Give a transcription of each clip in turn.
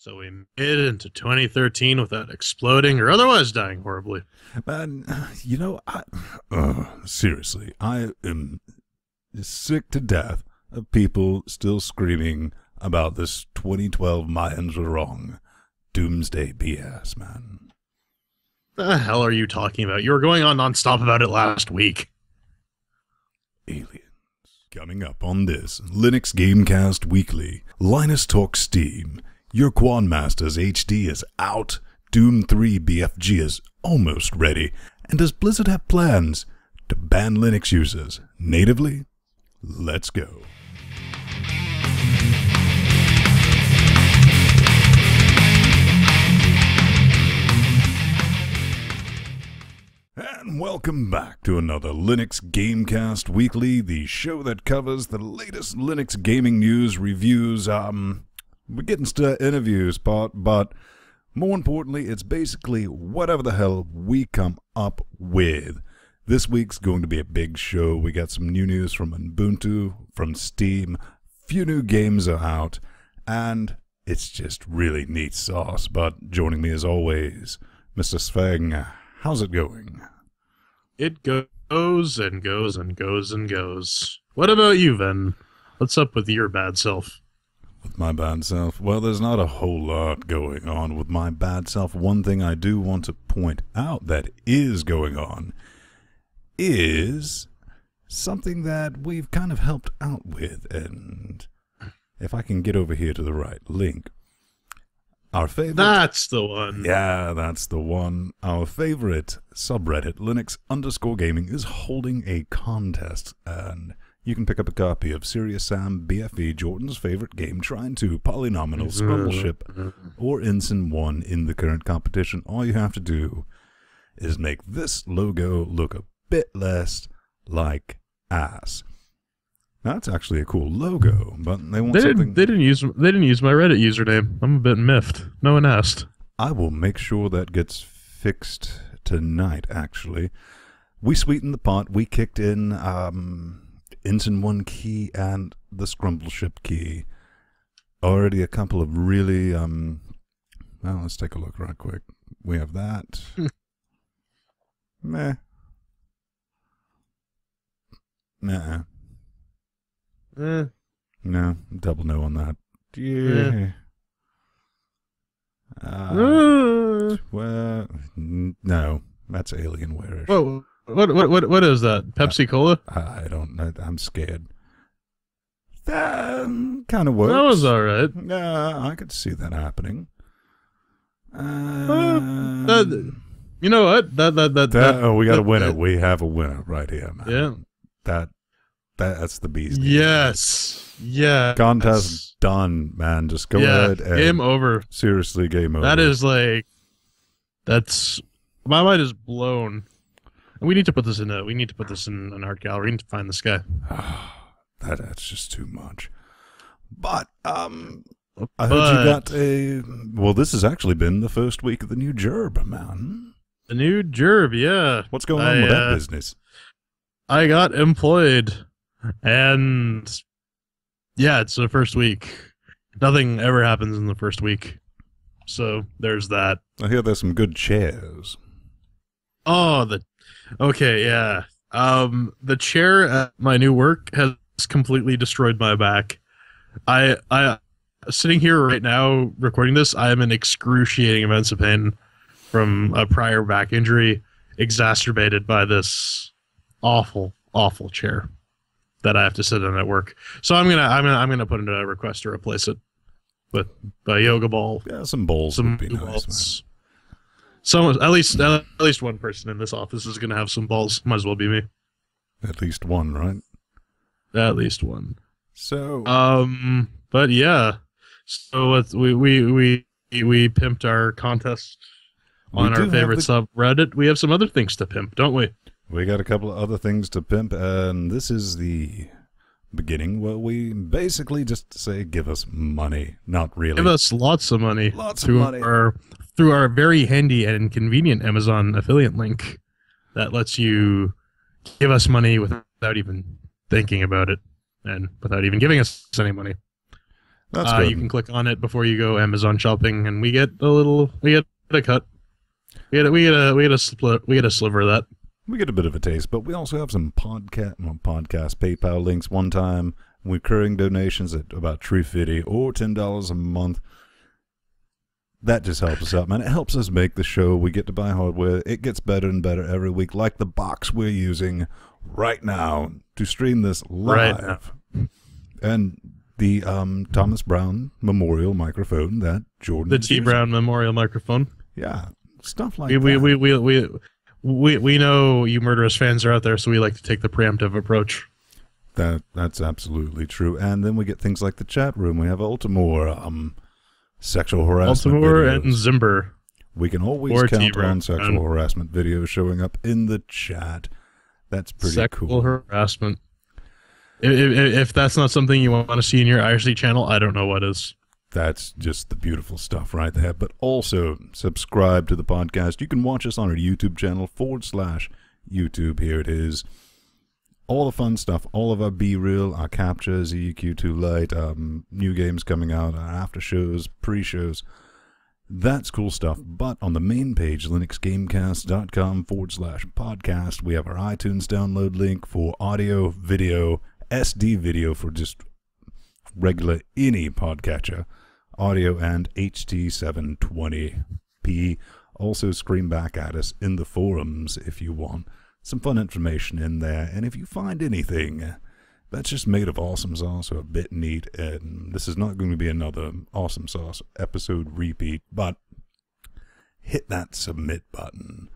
So we made it into 2013 without exploding or otherwise dying horribly. Man, you know, seriously, I am sick to death of people still screaming about this 2012 Mayans were wrong. Doomsday BS, man. The hell are you talking about? You were going on nonstop about it last week. Aliens. Coming up on this LinuxGamecast Weekly, Linus talks Steam, Ur-Quan Masters HD is out, Doom 3 BFG is almost ready, and does Blizzard have plans to ban Linux users natively? Let's go. And welcome back to another Linux Gamecast Weekly, the show that covers the latest Linux gaming news, reviews, we're getting to interviews part, but more importantly, it's basically whatever the hell we come up with. This week's going to be a big show. We got some new news from Ubuntu, from Steam, few new games are out, and it's just really neat sauce. But joining me as always, Mr. Sveng, how's it going? It goes and goes and goes and goes. What about you, Ven? What's up with your bad self? With my bad self? Well, there's not a whole lot going on with my bad self. One thing I do want to point out that is going on is something that we've kind of helped out with, and if I can get over here to the right link, our favorite... That's the one. Yeah, that's the one. Our favorite subreddit, Linux_Gaming, is holding a contest, and you can pick up a copy of Serious Sam BFE, Jordan's favorite game, Trying to Polynomial, Scrumbleship, or Ensign 1 in the current competition. All you have to do is make this logo look a bit less like ass. That's actually a cool logo, but they want something... They didn't use my Reddit username. I'm a bit miffed. No one asked. I will make sure that gets fixed tonight, actually. We sweetened the pot. We kicked in Ensign 1 key and the Scrumbleship key. Already a couple of really... well, let's take a look right quick. We have that. Meh. Nah. No, double no on that. Yeah. Well, no, that's Alienware-ish. Whoa, what is that? Pepsi Cola? I don't know. I'm scared. That kind of works. That was all right. I could see that happening. You know what? Oh, we got a winner. We have a winner right here, man. Yeah. That's the beast. Yes. Yeah. Contest done, man. Just go ahead and game over. Seriously, game over. That is like, that's, my mind is blown. We need to put this in an art gallery. We need to find this guy. That's just too much. But I heard you got a... Well, this has actually been the first week of the new Gerb, man. The new Gerb, yeah. What's going on with that business? I got employed, and yeah, it's the first week. Nothing ever happens in the first week, so there's that. I hear there's some good chairs. Oh, okay, yeah. The chair at my new work has completely destroyed my back. I sitting here right now recording this, I am in excruciating amounts of pain from a prior back injury, exacerbated by this awful chair that I have to sit in at work. So I'm gonna put in a request to replace it with a yoga ball. Yeah, some bowls would be nice, man. Someone, at least one person in this office is gonna have some balls. Might as well be me. At least one, right? At least one. So but yeah. So we pimped our contest on our favorite subreddit. We have some other things to pimp, don't we? We got a couple of other things to pimp, and this is the beginning. Well, we basically just say, give us money. Not really. Give us lots of money. Lots of money. Through our very handy and convenient Amazon affiliate link that lets you give us money without even thinking about it and without even giving us any money. That's good. You can click on it before you go Amazon shopping, and we get a cut. We get a sliver of that. We get a bit of a taste, but we also have some podcast PayPal links. One time, recurring donations at about $3.50 or $10 a month. That just helps us out, man. It helps us make the show. We get to buy hardware. It gets better and better every week, like the box we're using right now to stream this live. Right now. And the Thomas Brown Memorial microphone that Jordan. The T. Brown Memorial microphone. Yeah, stuff like that. We know you murderous fans are out there, so we like to take the preemptive approach. That's absolutely true. And then we get things like the chat room. We have Ultimore, sexual harassment Ultimore videos. and Zimber. We can always count on sexual harassment videos showing up in the chat. That's pretty cool. Sexual harassment. If that's not something you want to see in your IRC channel, I don't know what is. That's just the beautiful stuff right there. But also, subscribe to the podcast. You can watch us on our YouTube channel, /YouTube. Here it is. All the fun stuff, all of our B-Reel, our captures, EQ2 Lite, new games coming out, our after shows, pre-shows. That's cool stuff. But on the main page, linuxgamecast.com/podcast, we have our iTunes download link for audio, video, SD video for just regular any podcatcher, audio, and HT720p. Also scream back at us in the forums if you want. Some fun information in there, and if you find anything that's just made of awesome sauce or a bit neat, and this is not going to be another awesome sauce episode repeat, but hit that submit button.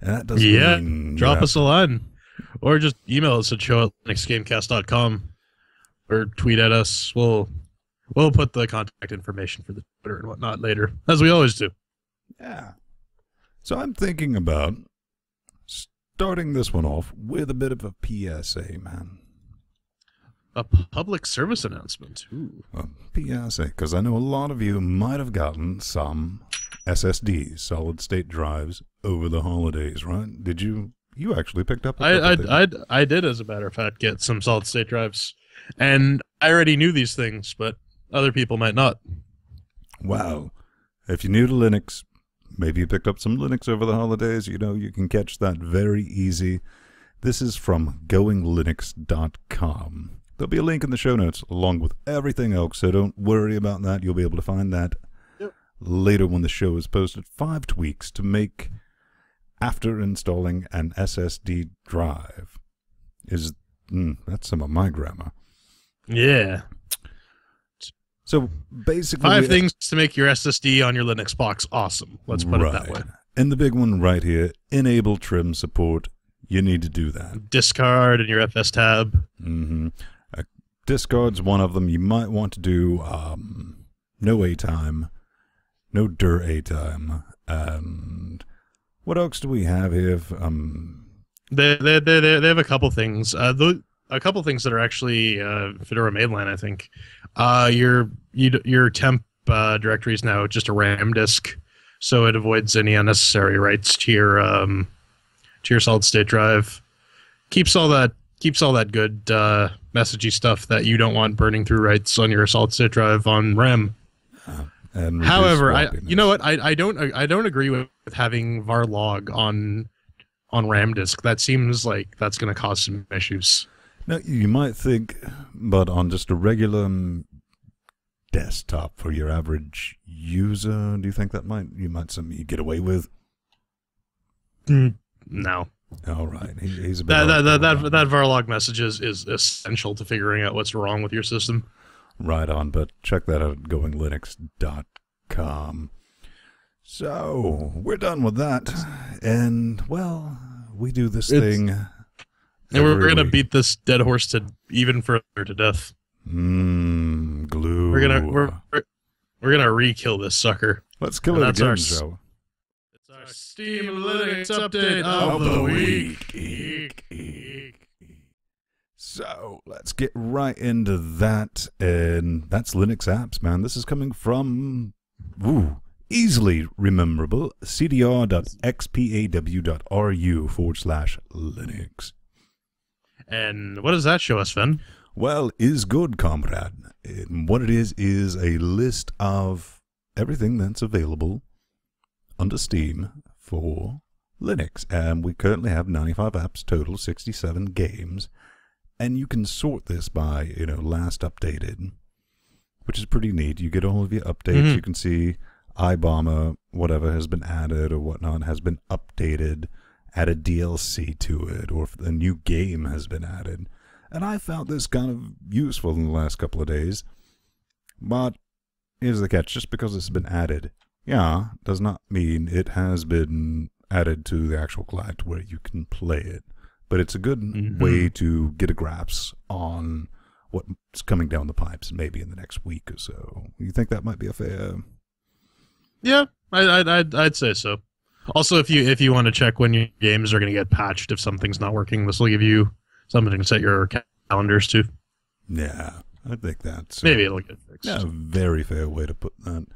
And that doesn't mean drop us a line, or just email us at show@linuxgamecast.com, or tweet at us. We'll put the contact information for the Twitter and whatnot later, as we always do. Yeah. So I'm thinking about starting this one off with a bit of a PSA, man. A public service announcement. Ooh. A PSA, because I know a lot of you might have gotten some SSDs, solid-state drives, over the holidays, right? Did you? You actually picked up a couple. I did, as a matter of fact, get some solid-state drives. And I already knew these things, but other people might not. Wow. If you're new to Linux, maybe you picked up some Linux over the holidays, you know, you can catch that very easy. This is from goinglinux.com. There'll be a link in the show notes along with everything else, so don't worry about that. You'll be able to find that later when the show is posted. 5 tweaks to make after installing an SSD drive. That's some of my grammar. Yeah. So basically, 5 things to make your SSD on your Linux box awesome. Let's put it that way. And the big one right here, enable trim support. You need to do that. Discard in your FS tab. Discard's one of them. You might want to do no A-time, no dir A-time, and what else do we have here? They have a couple things. A couple things that are actually Fedora mainline, I think. Your temp directory is now just a RAM disk, so it avoids any unnecessary writes to your solid state drive. Keeps all that good messagey stuff that you don't want burning through writes on your solid state drive on RAM. However, you know what? I don't agree with having var log on RAM disk. That seems like that's going to cause some issues. Now, you might think, but on just a regular desktop for your average user, do you think that you might get away with? No. All right. He's a bit that varlog message is essential to figuring out what's wrong with your system. Right on, but check that out at goinglinux.com. So, we're done with that. And, well, we do this thing. And we're going to beat this dead horse to even further to death. Glue. We're gonna re-kill this sucker. Let's kill it again, Joe. It's our Steam Linux update of the week. So let's get right into that, and that's Linux apps, man. This is coming from easily rememberable cdr.xpaw.ru/Linux. And what does that show us, Fen? Well, is good, comrade. And what it is a list of everything that's available under Steam for Linux. And we currently have 95 apps total, 67 games. And you can sort this by, last updated, which is pretty neat. You get all of your updates. You can see iBomber, whatever has been added or whatnot, has been updated, added DLC to it, or if a new game has been added. And I found this kind of useful in the last couple of days. But here's the catch. Just because it's been added, does not mean it has been added to the actual client where you can play it. But it's a good way to get a grasp on what's coming down the pipes maybe in the next week or so. You think that might be a fair... Yeah, I'd say so. Also, if you want to check when your games are going to get patched, if something's not working, this will give you something to set your calendars to. Yeah, I think that's... Maybe it'll get fixed. Yeah, a very fair way to put that.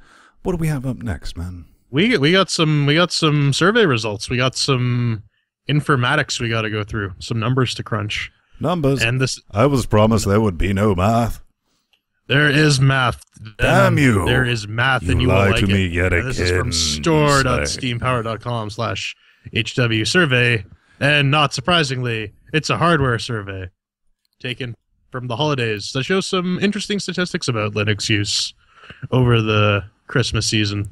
What do we have up next, man? We got some survey results. We got some informatics we got to go through, some numbers to crunch. Numbers? And this... I was promised there would be no math. There is math. Damn you. There is math, you and you lied will like to me it. yet again. This is from store.steampower.com/HW survey. And not surprisingly, it's a hardware survey taken from the holidays that shows some interesting statistics about Linux use over the Christmas season.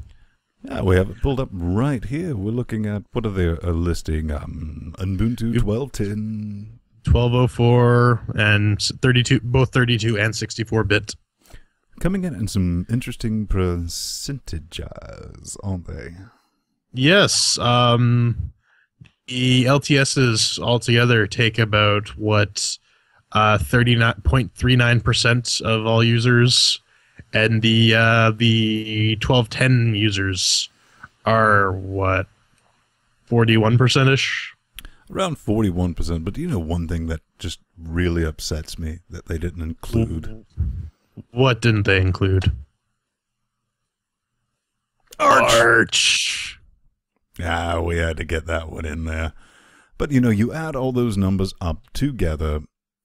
Yeah, we have it pulled up right here. We're looking at, what are they listing? Ubuntu 12.10. 1204 and 32, both 32 and 64-bit. Coming in some interesting percentages, aren't they? Yes. The LTSs altogether take about, 39.39% of all users, and the 1210 users are, 41%-ish? Around 41%, but do you know one thing that just really upsets me that they didn't include? What didn't they include? Arch! Ah, we had to get that one in there. But, you add all those numbers up together,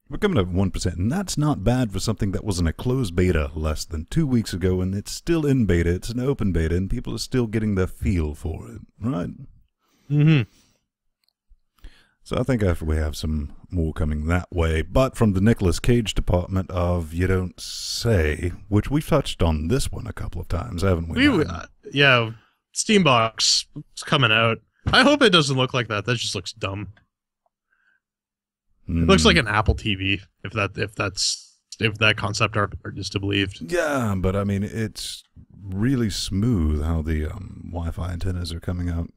we're coming up 1%, and that's not bad for something that was in a closed beta less than 2 weeks ago, and it's still in beta, it's an open beta, and people are still getting their feel for it, right? Mm-hmm. So I think we have some more coming that way. But from the Nicolas Cage department of You Don't Say, which we've touched on this one a couple of times, haven't we? Yeah, Steambox is coming out. I hope it doesn't look like that. That just looks dumb. It looks like an Apple TV, if that concept art is to believed. Yeah, but I mean, it's really smooth how the Wi-Fi antennas are coming out,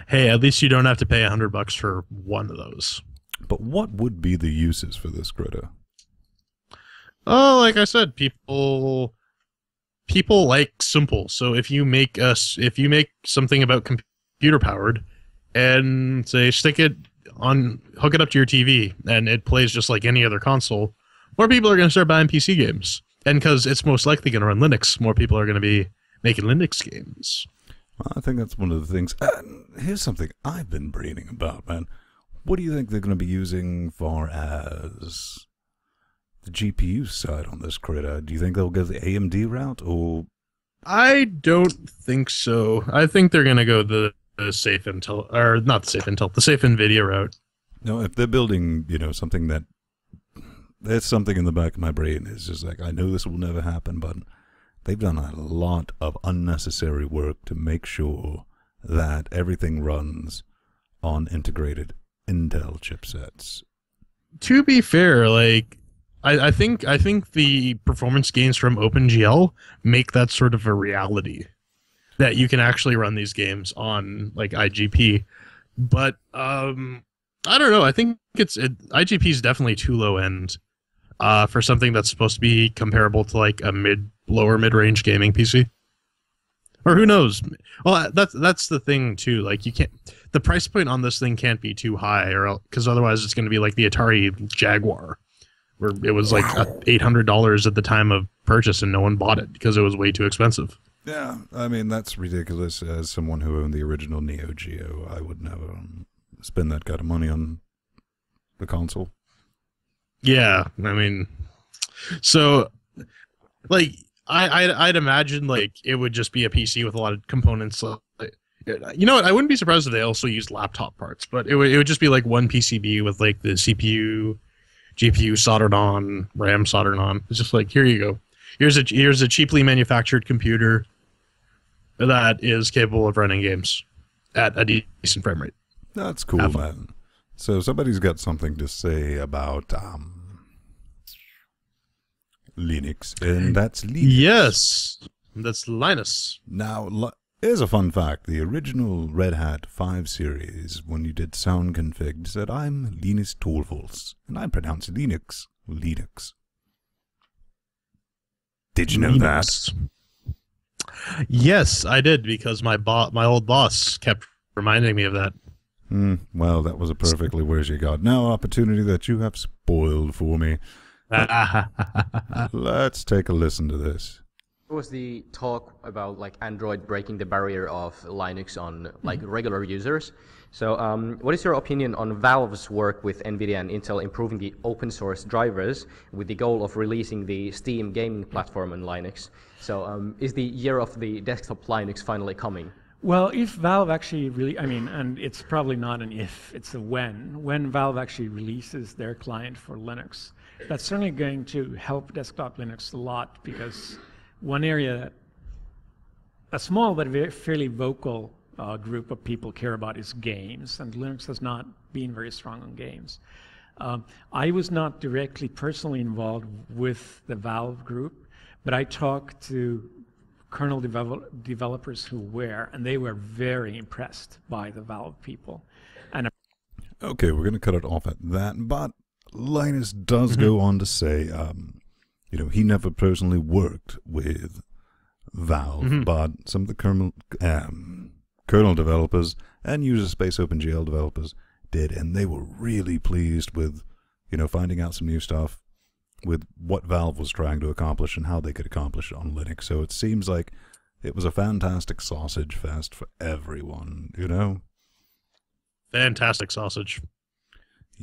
Hey, at least you don't have to pay $100 for one of those. But what would be the uses for this critter? Oh, like I said, people like simple. So if you make something about computer powered, and say hook it up to your TV, and it plays just like any other console, more people are going to start buying PC games. And because it's most likely going to run Linux, more people are going to be making Linux games. I think that's one of the things. Here's something I've been brainy about, man. What do you think they're going to be using far as the GPU side on this critter? Do you think they'll go the AMD route, or? I don't think so. I think they're going to go the safe Intel, or not the safe Intel, the safe NVIDIA route. No, if they're building, something that, there's something in the back of my brain. It's just like, I know this will never happen, but they've done a lot of unnecessary work to make sure that everything runs on integrated Intel chipsets. To be fair, like I think the performance gains from OpenGL make that sort of a reality, that you can actually run these games on like IGP. But I don't know. I think IGP is definitely too low end for something that's supposed to be comparable to like a lower mid-range gaming PC, or who knows. Well, that's the thing too. Like, the price point on this thing can't be too high, or because otherwise it's going to be like the Atari Jaguar, where it was like $800 at the time of purchase, and no one bought it because it was way too expensive. Yeah, I mean, that's ridiculous. As someone who owned the original Neo Geo, I would never spend that kind of money on the console. Yeah, I mean, so like I'd imagine like it would just be a PC with a lot of components. You know what? I wouldn't be surprised if they also used laptop parts, but it would just be like one PCB with like the CPU, GPU soldered on, RAM soldered on. It's just like, here you go. Here's a cheaply manufactured computer that is capable of running games at a decent frame rate. That's cool, man. So somebody's got something to say about Linux, and that's Linux. Yes, that's Linus. Now, here's a fun fact. The original Red Hat 5 series, when you did sound config, said, I'm Linus Torvalds, and I pronounce Linux. Did you know that? Yes, I did, because my old boss kept reminding me of that. Well, that was a perfectly where's you got now opportunity that you have spoiled for me. Let's take a listen to this. There was the talk about like Android breaking the barrier of Linux on like regular users. So what is your opinion on Valve's work with NVIDIA and Intel improving the open source drivers with the goal of releasing the Steam gaming platform on Linux? So is the year of the desktop Linux finally coming? Well, if Valve actually really, I mean, and it's probably not an if, it's a when Valve actually releases their client for Linux, that's certainly going to help desktop Linux a lot, because one area that a small but fairly vocal group of people care about is games, and Linux has not been very strong on games. I was not directly personally involved with the Valve group, but I talked to kernel developers who were, and they were very impressed by the Valve people. And okay, we're going to cut it off at that, but Linus does go on to say, you know, he never personally worked with Valve, but some of the kernel developers and user space OpenGL developers did, and they were really pleased with, you know, finding out some new stuff with what Valve was trying to accomplish and how they could accomplish it on Linux. So it seems like it was a fantastic sausage fest for everyone, you know? Fantastic sausage.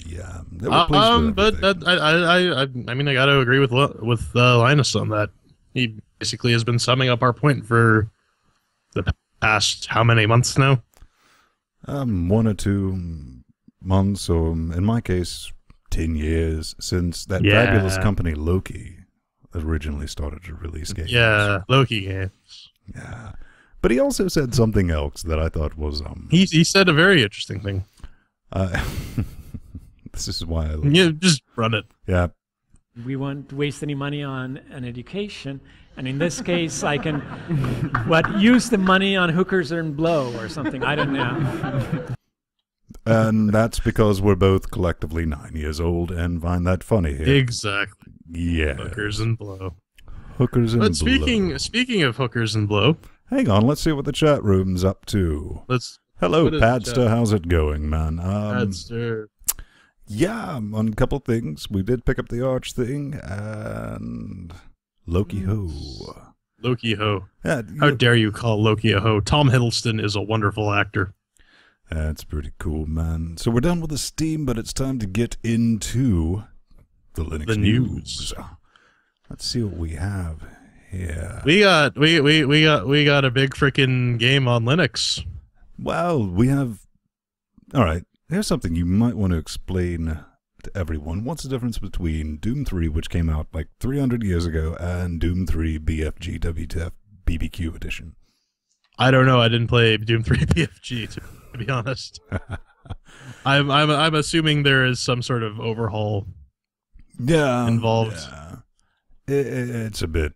Yeah, they were pleased with but I mean, I got to agree with Linus on that. He basically has been summing up our point for the past how many months now? 1 or 2 months, or in my case, 10 years since that fabulous company Loki originally started to release games. Yeah, Loki games. Yeah, but he also said something else that I thought was He said a very interesting thing. This is why just run it. Yeah. we won't waste any money on an education, and in this case, I can use the money on hookers and blow or something. I don't know. And that's because we're both collectively 9 years old and find that funny here. Exactly. Yeah. Hookers and blow. Hookers and but blow. Speaking of hookers and blow. Hang on, let's see what the chat room's up to. Hello, Padster. How's it going, man? Padster. Yeah, on a couple things. We did pick up the Arch thing, and Loki Ho. Loki Ho. Yeah, how dare you call Loki a ho? Tom Hiddleston is a wonderful actor. That's pretty cool, man. So we're done with the Steam, but it's time to get into the Linux news. Let's see what we have here. We got a big freaking game on Linux. Well, we have. All right. Here's something you might want to explain to everyone. What's the difference between Doom 3, which came out like 300 years ago, and Doom 3 BFG WTF BBQ edition? I don't know. I didn't play Doom 3 BFG, to be honest. I'm assuming there is some sort of overhaul involved. Yeah. It's a bit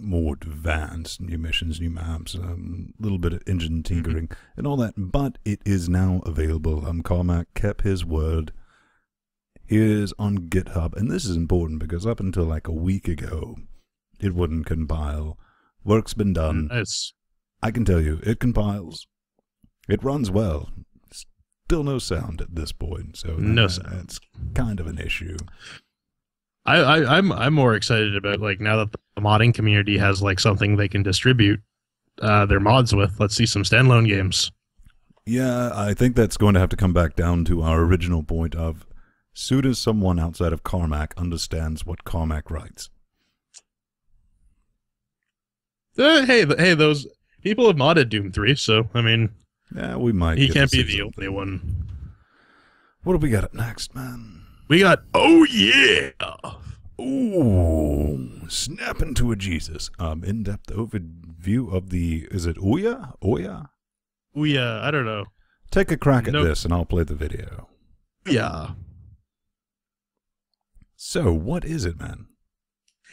more advanced, new missions, new maps, a little bit of engine tinkering and all that, but it is now available. Carmack kept his word. Here's on GitHub, and this is important because up until like a week ago, it wouldn't compile. Work's been done. Nice. I can tell you, it compiles. It runs well. Still no sound at this point, so no sound. That's kind of an issue. I'm more excited about like now that the modding community has like something they can distribute their mods with. Let's see some standalone games. Yeah, I think that's going to have to come back down to our original point of Soon as someone outside of Carmack understands what Carmack writes. Hey, those people have modded Doom 3, so, I mean... Yeah, we might. He can't be the only one. What do we got up next, man? We got... Oh, yeah! Ooh, snap into a Jesus. In-depth overview of the... Is it Ouya? Ouya? Ouya, I don't know. Take a crack at this, and I'll play the video. Yeah. So, what is it, man?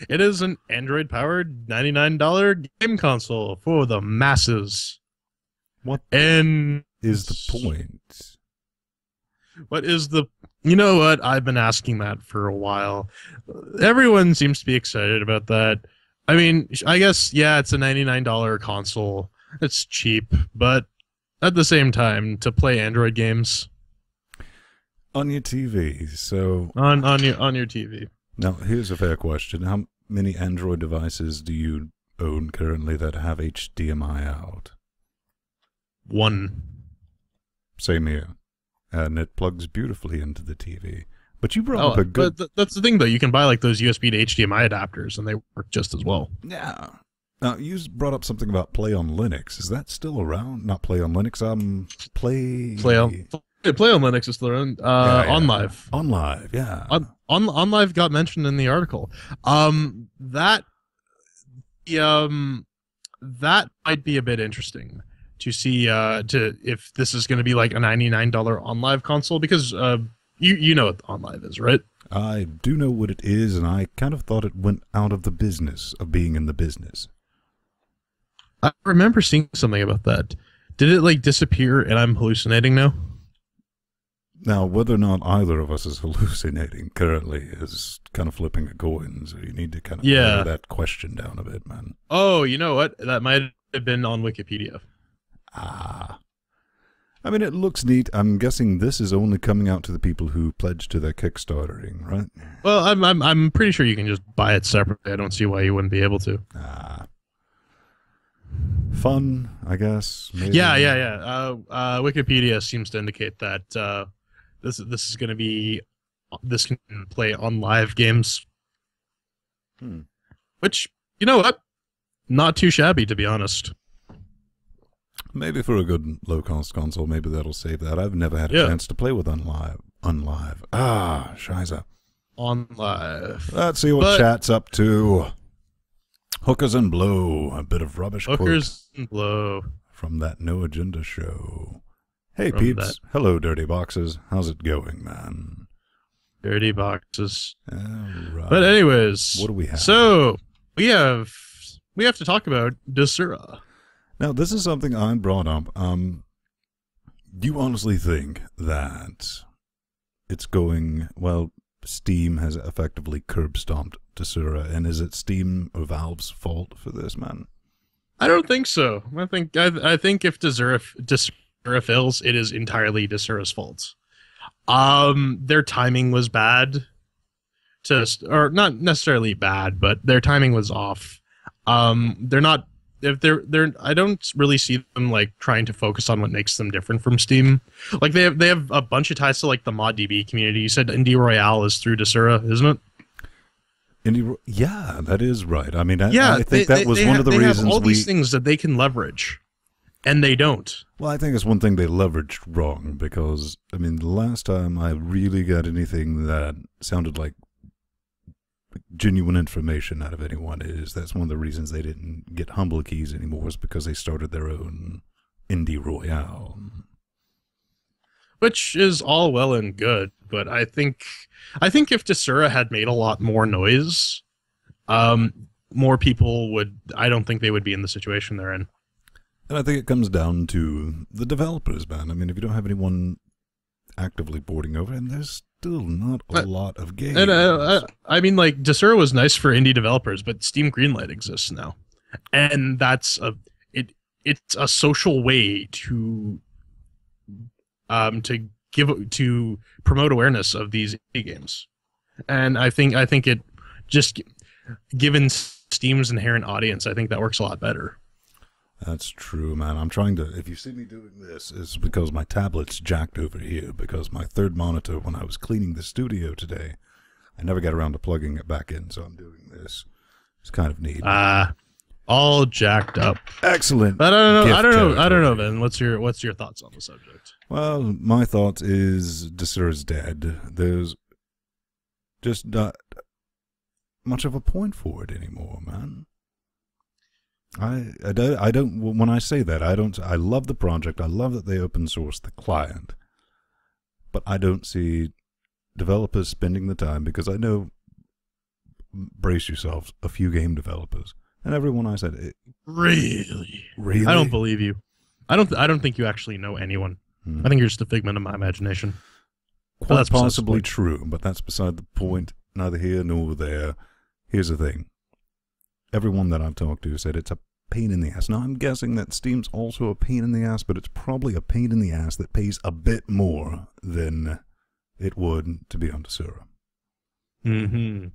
It is an Android-powered $99 game console for the masses. What and is the point? What is the... You know what? I've been asking that for a while. Everyone seems to be excited about that. I mean, I guess, yeah, it's a $99 console. It's cheap, but at the same time, to play Android games... On your TV, so... On your TV. Now, here's a fair question. How many Android devices do you own currently that have HDMI out? One. Same here. And it plugs beautifully into the TV. But you brought up a good... But that's the thing, though. You can buy like those USB to HDMI adapters, and they work just as well. Yeah. Now, you brought up something about Play on Linux. Is that still around? Not Play on Linux, Play on Linux is still around. OnLive. OnLive, yeah. OnLive got mentioned in the article. That might be a bit interesting to see if this is going to be like a $99 OnLive console, because you know what OnLive is, right? I do know what it is, and I kind of thought it went out of the business of being in the business. I remember seeing something about that. Did it like disappear and I'm hallucinating now? Now, whether or not either of us is hallucinating currently is kind of flipping a coin, so you need to kind of narrow that question down a bit, man. Oh, you know what? That might have been on Wikipedia. Ah. I mean, it looks neat. I'm guessing this is only coming out to the people who pledged to their Kickstartering, right? Well, I'm pretty sure you can just buy it separately. I don't see why you wouldn't be able to. Ah. Fun, I guess. Maybe. Yeah. Wikipedia seems to indicate that this is going to be... This can play on live games. Which, you know what? Not too shabby, to be honest. Maybe for a good low-cost console, maybe that'll save that. I've never had a chance to play with Unlive. Ah, Shiza. OnLive. Let's see what chat's up to. Hookers and Blow, a bit of rubbish Hookers and Blow. From that No Agenda show. Hey, peeps. Hello, Dirty Boxes. How's it going, man? Dirty Boxes. All right. But anyways. What do we have? So, we have to talk about Desura. Now, this is something I brought up. Do you honestly think that it's going... Well, Steam has effectively curb-stomped Desura, and is it Steam or Valve's fault for this, man? I don't think so. I think if Desura fails, it is entirely Desura's fault. Their timing was bad, or not necessarily bad, but their timing was off. They're not. If they're, I don't really see them like trying to focus on what makes them different from Steam. Like they have a bunch of ties to like the ModDB community. You said Indie Royale is through Desura, isn't it? Yeah, that is right. I mean, I think that was one of the reasons they have all these things that they can leverage, and they don't. Well, I think it's one thing they leveraged wrong, because, I mean, the last time I really got anything that sounded like genuine information out of anyone that's one of the reasons they didn't get Humble Keys anymore, is because they started their own Indie Royale. Which is all well and good, but I think if Desura had made a lot more noise, more people would... I don't think they would be in the situation they're in. And I think it comes down to the developers, man. I mean, if you don't have anyone actively boarding over, and there's still not a lot of games. And I mean, like, Desura was nice for indie developers, but Steam Greenlight exists now, and that's it's a social way to promote awareness of these indie games, and I think it just, given Steam's inherent audience, I think that works a lot better. That's true, man. I'm trying to... If you see me doing this, it's because my tablet's jacked over here, because my third monitor, when I was cleaning the studio today, I never got around to plugging it back in, so I'm doing this. It's kind of neat. All jacked up. Excellent. But I don't know, Ben. What's your thoughts on the subject? Well, my thought is Desura's dead. There's just not much of a point for it anymore, man. I don't, when I say that, I love the project. I love that they open source the client. But I don't see developers spending the time, because I know, brace yourselves, a few game developers. And everyone I said, Really? I don't believe you. I don't think you actually know anyone. I think you're just a figment of my imagination. Quite possibly true, but that's beside the point. Neither here nor there. Here's the thing. Everyone that I've talked to said it's a pain in the ass. Now, I'm guessing that Steam's also a pain in the ass, but it's probably a pain in the ass that pays a bit more than it would to be on Desura. Mm-hmm.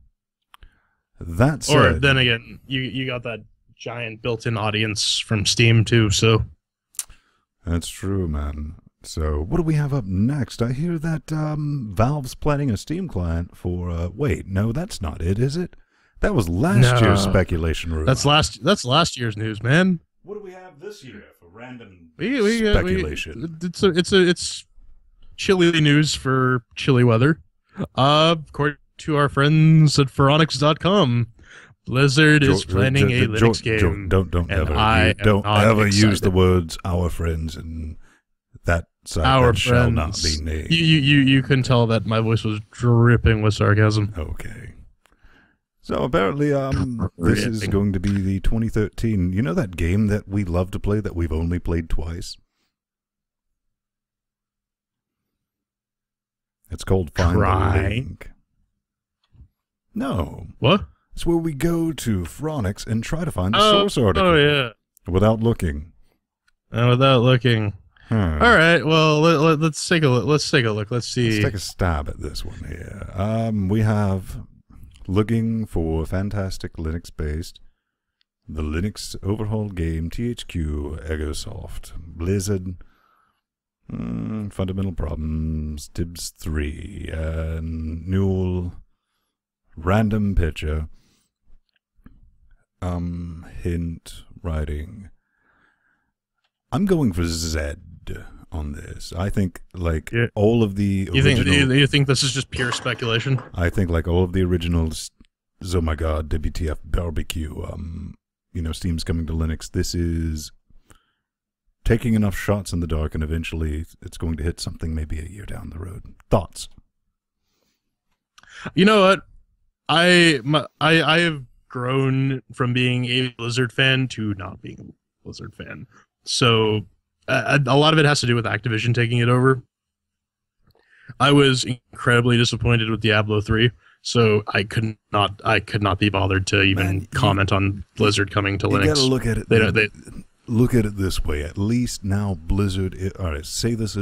That said... Or, then again, you got that giant built-in audience from Steam, too, so... That's true, man. So, what do we have up next? I hear that Valve's planning a Steam client for... wait, no, that's not it, is it? That was last year's speculation rumor. That's last year's news, man. What do we have this year for random speculation? It's chilly news for chilly weather. According to our friends at Phoronix.com, Blizzard is planning a Linux game. Don't ever use the words "our friends" and that side. That shall not be named. You can tell that my voice was dripping with sarcasm. Okay. So apparently, this is going to be the 2013. You know that game that we love to play that we've only played twice? It's called Find the Link. No. What? It's where we go to Phoronix and try to find the source article. Oh, yeah. Without looking. Without looking. All right. Well, let's take a look. Let's take a look. Let's see. Let's take a stab at this one here. We have... Looking for fantastic Linux-based, the Linux overhaul game, THQ, Egosoft, Blizzard, Fundamental Problems, Tibbs 3, Newell, Random Picture, Hint, Writing. I'm going for Z on this. I think all of the original... You think this is just pure speculation? I think like all of the originals, oh my god, WTF Barbecue, Steam's coming to Linux. This is taking enough shots in the dark, and eventually it's going to hit something maybe a year down the road. Thoughts? You know what? I have grown from being a Blizzard fan to not being a Blizzard fan. So a lot of it has to do with Activision taking it over. I was incredibly disappointed with Diablo 3, so I could not be bothered to even comment on Blizzard coming to Linux. You gotta look at it. Look at it this way. At least now Blizzard. All right, say this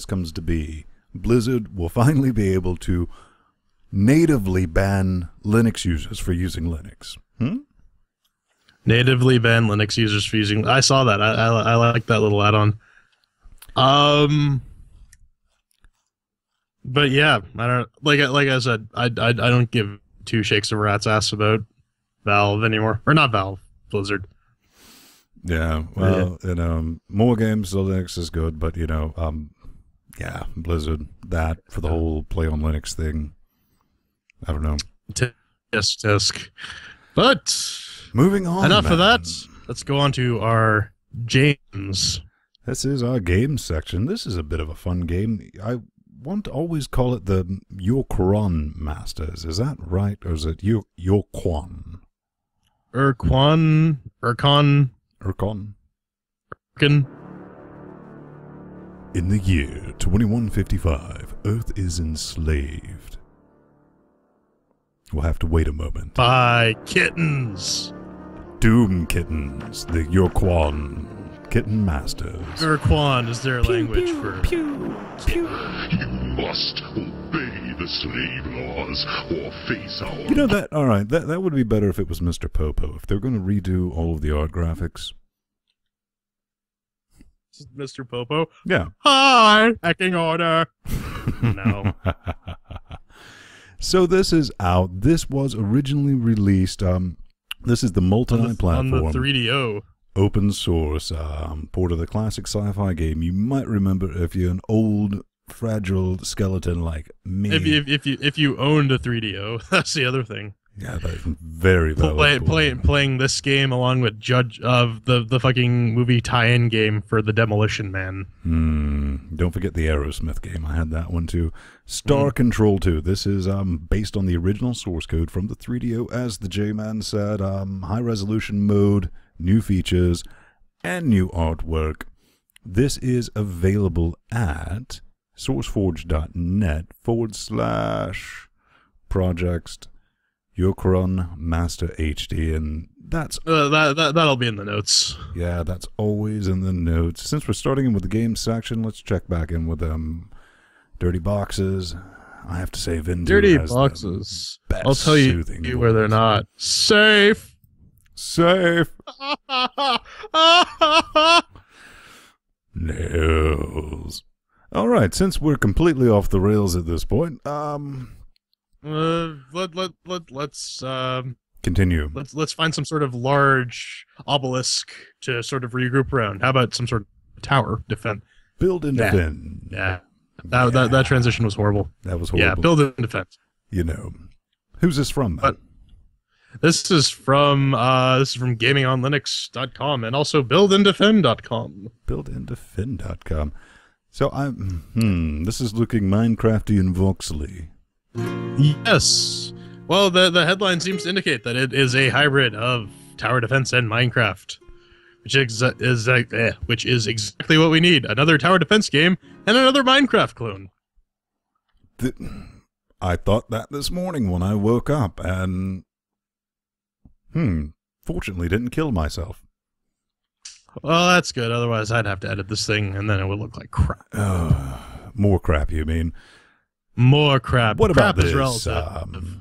comes to be. Blizzard will finally be able to natively ban Linux users for using Linux. Natively ban Linux users for using... I saw that. I like that little add-on. But yeah, I don't... Like I said, I don't give two shakes of a rat's ass about Valve anymore. Or not Valve, Blizzard. Yeah, well, more games to Linux is good, but, yeah, Blizzard, that for the whole play on Linux thing. I don't know. Tisk. But... Moving on. Enough of that. Let's go on to our James. This is our game section. This is a bit of a fun game. I want to always call it the Ur-Quan Masters. Is that right? Or is it Ur-Quan? Ur-Quan. In the year 2155, Earth is enslaved. We'll have to wait a moment. By kittens. Doom kittens, the Ur-Quan Kitten Masters. Ur-Quan is their language for... You must obey the slave laws or face our... You know that, alright, that would be better if it was Mr. Popo. If they're going to redo all of the art graphics, Mr. Popo. Yeah. Hi, pecking order. No. So this is out. This was originally released. This is the multi-platform on the 3DO. open source port of the classic sci-fi game. You might remember if you're an old fragile skeleton like me. If you owned a 3DO, that's the other thing. Yeah, that's very valid. Playing this game along with Judge of the fucking movie tie-in game for the Demolition Man. Don't forget the Aerosmith game. I had that one too. Star Control 2. This is based on the original source code from the 3DO, as the J-Man said. High resolution mode, new features, and new artwork. This is available at sourceforge.net/projects Ur-Quan Masters HD, and that's that'll be in the notes. Yeah, that's always in the notes. Since we're starting in with the game section, let's check back in with dirty boxes. I have to say, Dirty boxes. I'll tell you where they're not safe. Safe. Nails. All right, since we're completely off the rails at this point, let's continue. Let's find some sort of large obelisk to sort of regroup around. How about some sort of tower defense? Build and defend. Yeah. That transition was horrible. That was horrible. Yeah, build and defense. You know. Who's this from, man? This is from gamingonlinux.com and also buildanddefend.com. Buildanddefend.com. So this is looking Minecrafty and voxely. Yes. Well, the headline seems to indicate that it is a hybrid of tower defense and Minecraft, which is exactly what we need. Another tower defense game and another Minecraft clone. I thought that this morning when I woke up and fortunately didn't kill myself. Well, that's good. Otherwise, I'd have to edit this thing, and then it would look like crap. More crap, you mean? More crap. What about crap this? Is relative.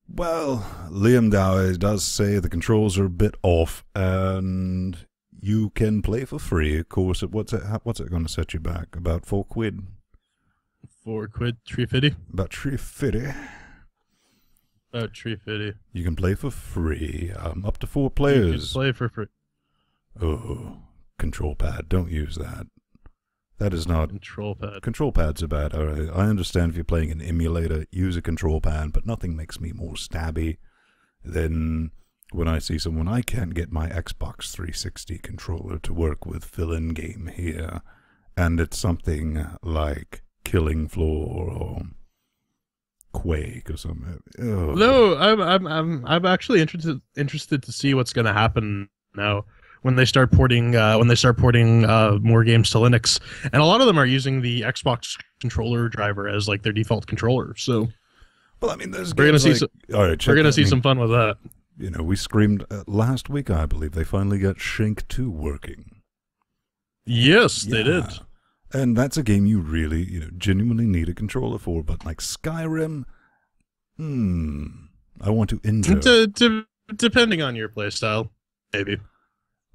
Well, Liam Dowie does say the controls are a bit off, and you can play for free. Of course, what's it going to set you back? About £4. £4, $3.50. About £3.50. About $3.50. You can play for free. Up to 4 players. You can play for free. Oh, control pad. Don't use that. That is not... Control pad. Control pads are bad. All right. I understand if you're playing an emulator, use a control pad, but nothing makes me more stabby than when I see someone, I can't get my Xbox 360 controller to work with fill-in game here, and it's something like Killing Floor or Quake or something. Oh. No, I'm actually interested to see what's going to happen now when they start porting more games to Linux, and a lot of them are using the Xbox controller driver as like their default controller. So, well, I mean, we're going to see some fun with that. You know, we screamed last week, I believe, they finally got Shank 2 working. Yes, they did. And that's a game you really, genuinely need a controller for. But like Skyrim, I want to enjoy. Depending on your playstyle, maybe.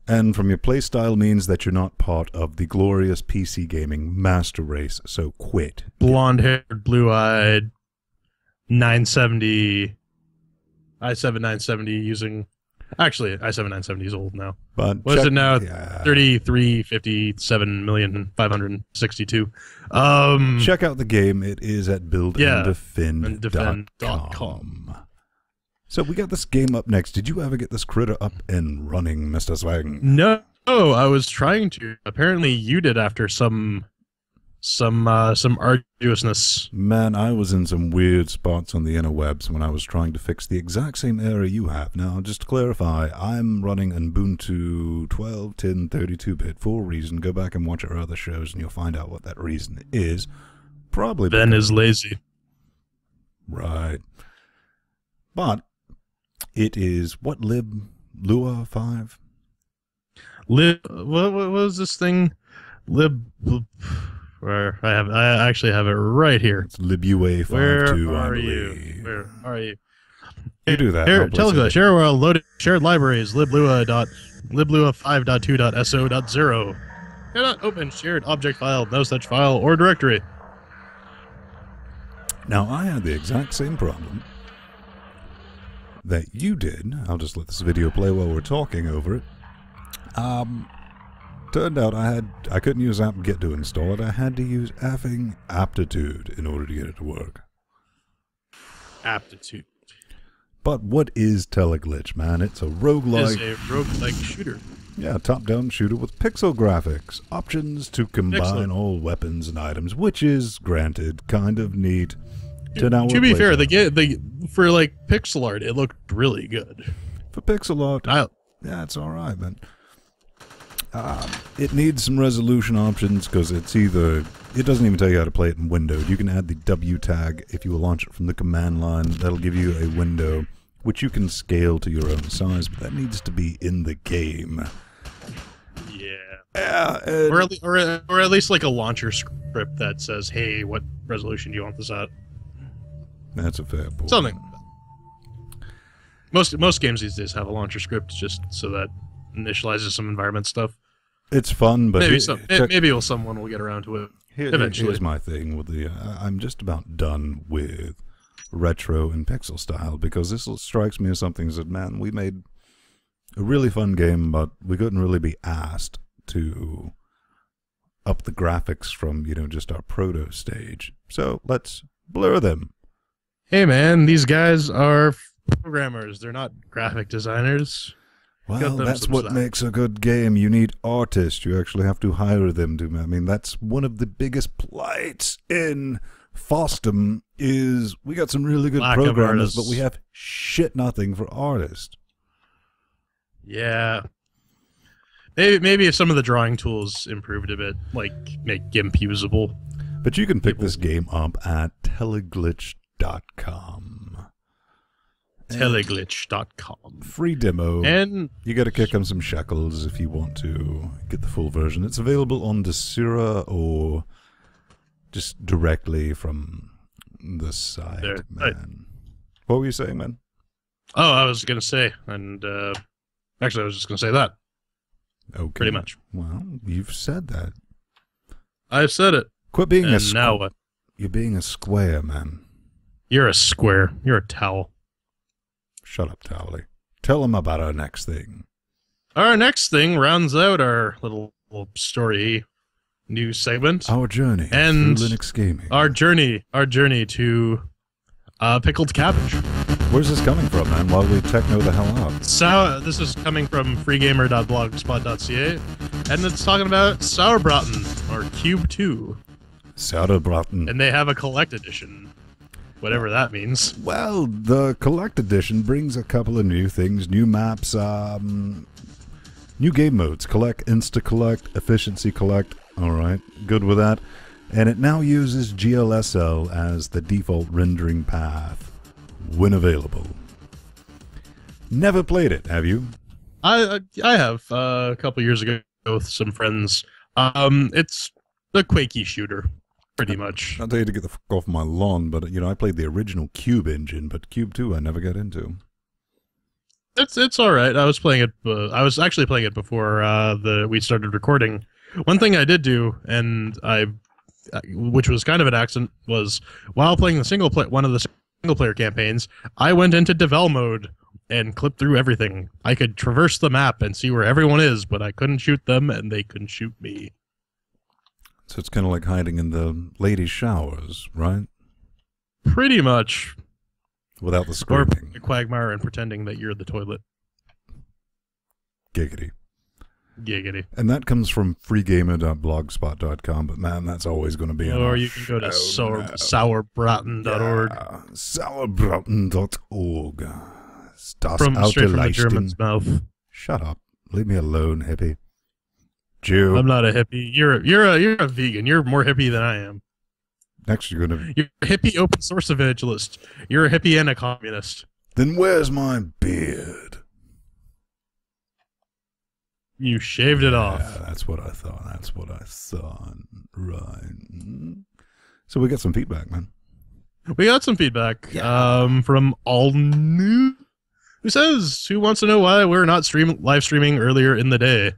And from your playstyle means that you're not part of the glorious PC gaming master race, so quit. Blonde-haired, blue-eyed, 970, i7 970 using... Actually, i7 970 is old now. But what is it now? Yeah. 3357,562. Check out the game. It is at buildanddefend.com. So we got this game up next. Did you ever get this critter up and running, Mr. Swag? No, I was trying to. Apparently, you did after some arduousness. Man, I was in some weird spots on the interwebs when I was trying to fix the exact same error you have. Now, just to clarify, I'm running Ubuntu 12, 10, 32-bit for a reason. Go back and watch our other shows, and you'll find out what that reason is. Probably Ben is lazy. Right. But it is what Lua 5? What was this thing? Where I actually have it right here. It's libua 5.2. Where are you? Where are you? You do that. Telegraph, share world, loaded shared libraries, liblua 5.2.so.0. Cannot open shared object file, no such file or directory. Now, I had the exact same problem that you did. I'll just let this video play while we're talking over it. Turned out I couldn't use apt-get to install it. I had to use effing aptitude in order to get it to work. Aptitude. But what is Teleglitch, man? It's a roguelike. It's a roguelike shooter. Yeah, top-down shooter with pixel graphics. Options to combine Excellent. all weapons and items, which is, granted, kind of neat. To be fair, for like pixel art, it looked really good. For pixel art, yeah, it's alright, man. It needs some resolution options because it doesn't even tell you how to play it in windowed. You can add the W tag if you launch it from the command line. That'll give you a window which you can scale to your own size, but that needs to be in the game. Yeah. Or at least like a launcher script that says, hey, what resolution do you want this at? That's a fair point. Something. Most games these days have a launcher script just so that initializes some environment stuff. It's fun, but maybe someone will get around to it eventually. Here's my thing with the. I'm just about done with retro and pixel style because this strikes me as something that, man, we made a really fun game, but we couldn't really be asked to up the graphics from just our proto stage. So let's blur them. Hey man, these guys are programmers. They're not graphic designers. Well, that's what makes a good game. You need artists. You actually have to hire them to. I mean, that's one of the biggest plights in Fostum is we got some really good programmers, but we have shit nothing for artists. Yeah. Maybe if some of the drawing tools improved a bit, like make GIMP usable. But you can pick this game up at teleglitch.com. Teleglitch.com. Free demo. And you got to kick them some shekels if you want to get the full version. It's available on Desura or just directly from the site, man. Right. What were you saying, man? Oh, I was going to say, and actually I was just going to say that. Okay. Pretty much. Well, you've said that. I've said it. Quit being a now what? You're being a square, man. You're a square. You're a towel. Shut up, Towley. Tell them about our next thing. Our next thing rounds out our little story news segment. Our journey and through Linux gaming. Our journey to pickled cabbage. Where's this coming from, man? While we techno the hell out. So this is coming from freegamer.blogspot.ca, and it's talking about Sauerbraten or Cube 2. Sauerbraten. And they have a collect edition. Whatever that means. Well, the Collect Edition brings a couple of new things, new maps, new game modes, Collect, Insta-Collect, Efficiency Collect, alright, good with that. And it now uses GLSL as the default rendering path when available. Never played it, have you? I have, a couple years ago with some friends. It's a Quakey shooter. Pretty much. I'll tell you to get the fuck off my lawn, but I played the original Cube engine, but Cube 2 I never got into. It's all right. I was playing it. I was actually playing it before we started recording. One thing I did do, and which was kind of an accident, was while playing one of the single player campaigns, I went into devel mode and clipped through everything. I could traverse the map and see where everyone is, but I couldn't shoot them, and they couldn't shoot me. So it's kind of like hiding in the ladies' showers, right? Pretty much. Without the screaming. Or a quagmire and pretending that you're the toilet. Giggity. Giggity. And that comes from freegamer.blogspot.com, but man, that's always going to be Or you can go to sauerbraten.org. Yeah, sauerbraten.org. Straight from the German's mouth. Shut up. Leave me alone, hippie. Jew. I'm not a hippie. You're a vegan. You're more hippie than I am. Next, you're a hippie open source evangelist. You're a hippie and a communist. Then where's my beard? You shaved it off. Yeah, that's what I thought. Right. So we got some feedback, man. We got some feedback from All New, who says, who wants to know why we're not live streaming earlier in the day?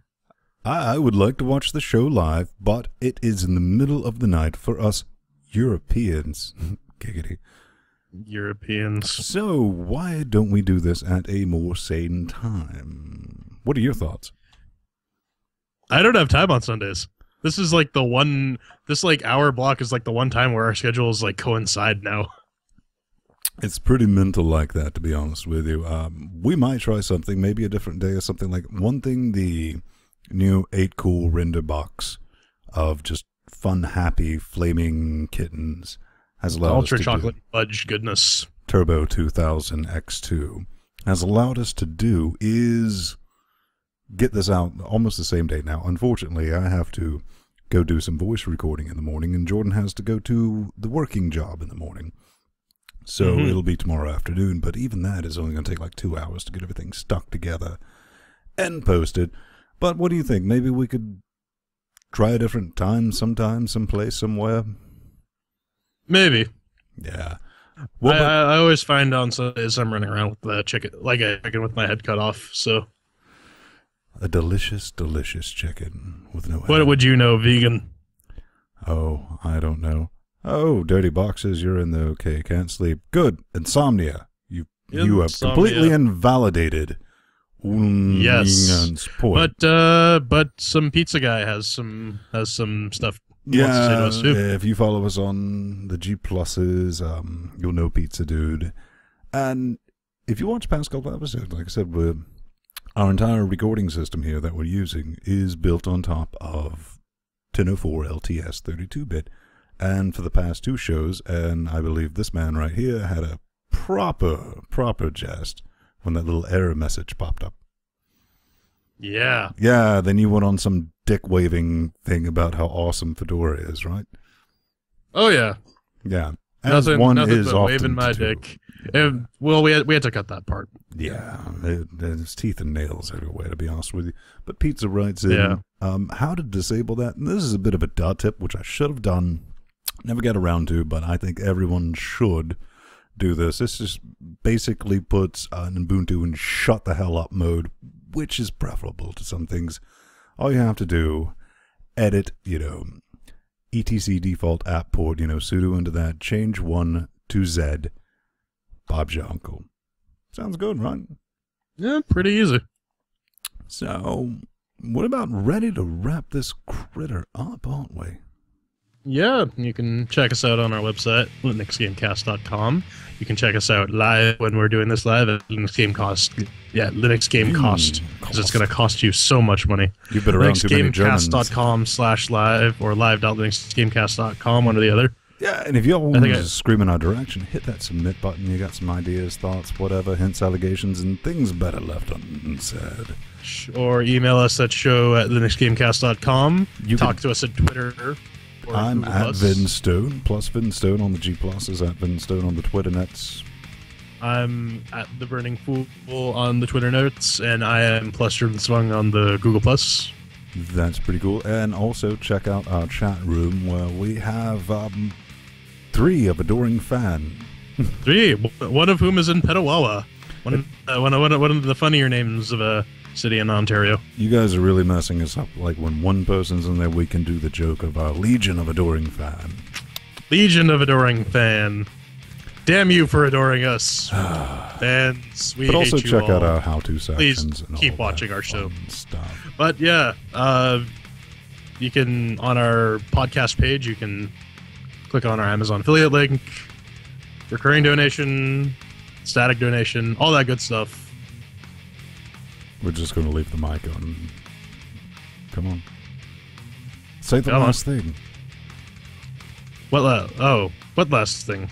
I would like to watch the show live, but it is in the middle of the night for us Europeans. Giggity. Europeans. So why don't we do this at a more sane time? What are your thoughts? I don't have time on Sundays. This is like the one. This like hour block is like the one time where our schedules like coincide now. It's pretty mental like that, to be honest with you. We might try something, maybe a different day or something. Like one thing, the new 8 Cool render box of just fun, happy, flaming kittens has allowed Ultra us to chocolate do. fudge goodness. Turbo 2000 X2 has allowed us to do is get this out almost the same day. Now, unfortunately, I have to go do some voice recording in the morning, and Jordan has to go to the working job in the morning. So it'll be tomorrow afternoon, but even that is only going to take like 2 hours to get everything stuck together and posted. But what do you think? Maybe we could try a different time, sometime, someplace, somewhere? Maybe. Yeah. Well, I always find on Sundays I'm running around with the chicken, like a chicken with my head cut off. So a delicious, delicious chicken with no head. What would you know, vegan? Oh, I don't know. Oh, dirty boxes, you're in the okay, can't sleep. Good. Insomnia. You have completely invalidated. Yes. Point. But some pizza guy has some stuff he wants to say to us too. If you follow us on the G Pluses, you'll know Pizza Dude. And if you watch past couple episodes, like I said, our entire recording system here that we're using is built on top of 1004 LTS 32-bit. And for the past 2 shows, and I believe this man right here had a proper jest when that little error message popped up. Yeah. Yeah, then you went on some dick-waving thing about how awesome Fedora is, right? Oh, yeah. Yeah. As nothing is but waving my dick. Well, we had to cut that part. Yeah, there's teeth and nails everywhere, to be honest with you. But Pizza writes in, how to disable that. And this is a bit of a dot tip, which I should have done. Never got around to, but I think everyone should do this. This just basically puts an Ubuntu in shut the hell up mode, which is preferable to some things. All you have to do, edit, etc default app port, sudo into that, change 1 to Z, Bob's your uncle. Sounds good, right? Yeah, pretty easy. So, what about ready to wrap this critter up, aren't we? Yeah, you can check us out on our website, LinuxGamecast.com. You can check us out live when we're doing this live at LinuxGamecast. Yeah, LinuxGamecast, because it's going to cost you so much money. You've been around too many Germans. LinuxGamecast.com/live or live.linuxgamecast.com, one or the other. Yeah, and if y'all want to scream in our direction, hit that submit button. You got some ideas, thoughts, whatever, hints, allegations, and things better left unsaid. Or email us at show@linuxgamecast.com. Talk to us at Twitter. I'm at Vinstone, plus Vinstone on the G Pluses, at Vinstone on the Twitter nets. I'm at The Burning Fool on the Twitter notes, and I am Swung on the Google Plus. That's pretty cool. And also check out our chat room where we have 3 of Adoring Fan. 3, one of whom is in Petawawa. One of the funnier names of a city in Ontario. You guys are really messing us up. Like when one person's in there, we can do the joke of our Legion of Adoring Fan. Legion of Adoring Fan. Damn you for adoring us. Fans, we hate you all. But also check out our how-to sections. Please and keep all watching our show. Stuff. But yeah, you can, on our podcast page, you can click on our Amazon affiliate link, recurring donation, static donation, all that good stuff. We're just going to leave the mic on. Come on. Say the Come last on. thing. What last thing?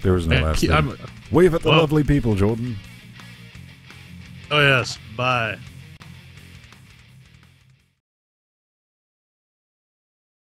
There was no last thing. Wave at the lovely people, Jordan. Oh, yes. Bye.